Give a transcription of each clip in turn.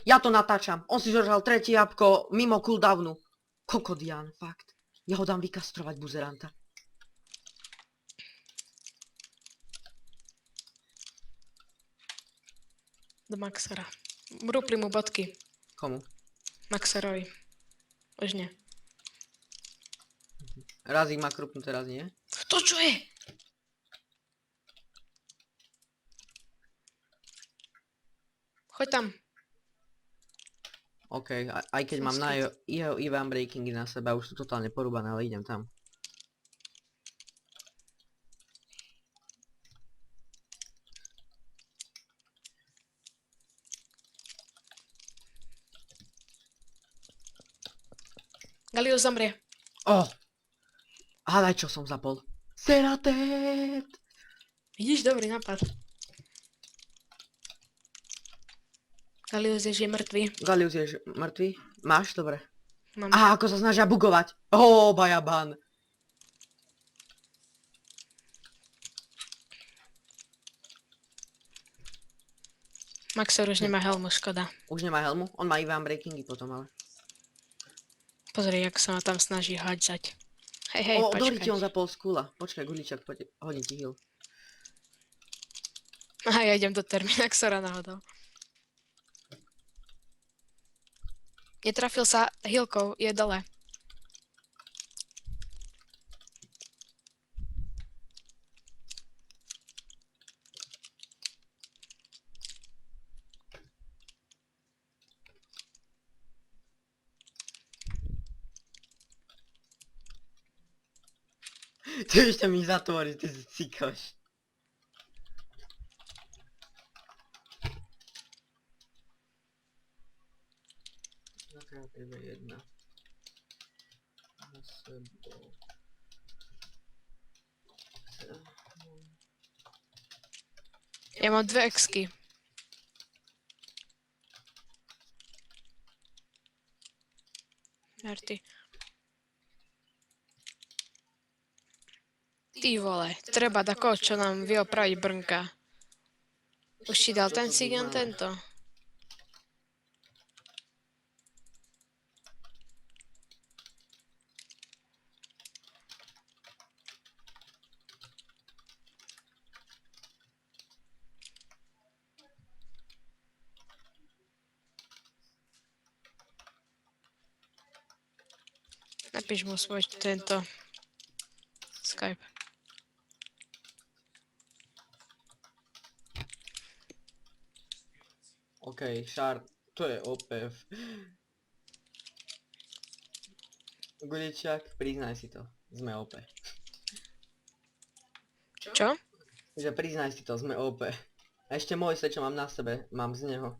Ja to natáčam. On si zožal tretie jabko mimo cooldownu. Kokodian, fakt. Ja ho dám vykastrovať, buzeranta. Do Maxera. Rúpli mu bodky. Komu? Maxerovi. Už nie. Raz ich má krupnúť, teraz nie? To čo je? Choď tam. OK, aj keď mám na jeho Ivan Breakingy na sebe, už sú totálne porúbané, ale idem tam. Galio zomrie. Hádaj, čo som zapol. Seratet! Vidíš, dobrý nápad. Galius je mŕtvý. Galius je mŕtvý? Máš? Dobre. Mám. Aha, ako sa snažia bugovať. Bajaban. Maxer už nemá helmu, škoda. Už nemá helmu? On má Ivan Breakingy potom, ale... Pozri, jak sa ma tam snaží hádzať. Hej, Dori ti počkaj. on zapol skúla. Počkaj, Guličak, poď, hodím ti heal. Aha, ja idem do Terminaxora náhodou. Netrafil sa healkou, je dole. Ty ešte mi zatvorí, ty si cikaš. Nakrápime jedna. Na sebou. Ja mám 2 exky. Merty. Ty vole, treba tako, čo nám vie opraviť Brnka. Už ti dal ten signál tento? Napíš mu svoj tento Skype. OK, Shard, to je OPF. Guličak, priznaj si to, sme OP. Čo? Že priznaj si to, sme OP. A ešte môj set, čo mám na sebe, mám z neho.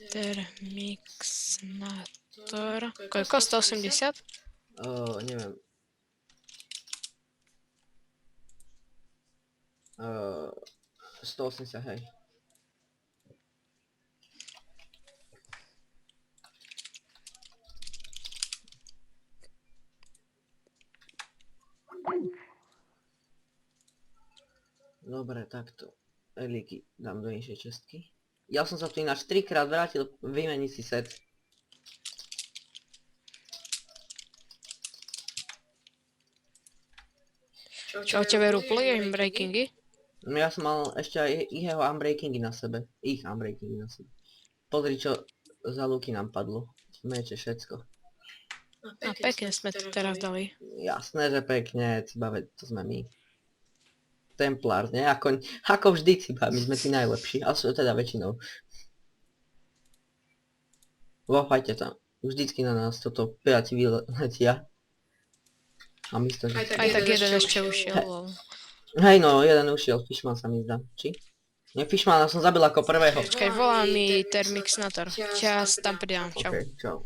Termixnator. Koľko? 180? Neviem. 180, hej. Dobre, takto. Elíky dám do inšej čestky. Ja som sa tu ináč 3-krát vrátil, vymení si set. Čo o tebe rúpli breakingy? No ja som mal ešte aj jeho unbreakingy na sebe. Ich unbreakingy na sebe. Pozri, čo za luky nám padlo. Meče, všetko. A pekne sme to teraz dali. Jasné, že pekne, cibaveď, to sme my. Templár, ne? Ako vždy, ciba, my sme tí najlepší, ale sú teda väčšinou. Vofajte tam. Vždycky na nás toto piati vyletia. A my to... Aj tak jeden ešte ušiel. Hej no, jeden ušiel, Fishman sa mi zdá. Či? Nie, Fishmana som zabil ako prvého. Počkaj, volá mi Termixnator. Čas tam pridám, čau. OK, čau.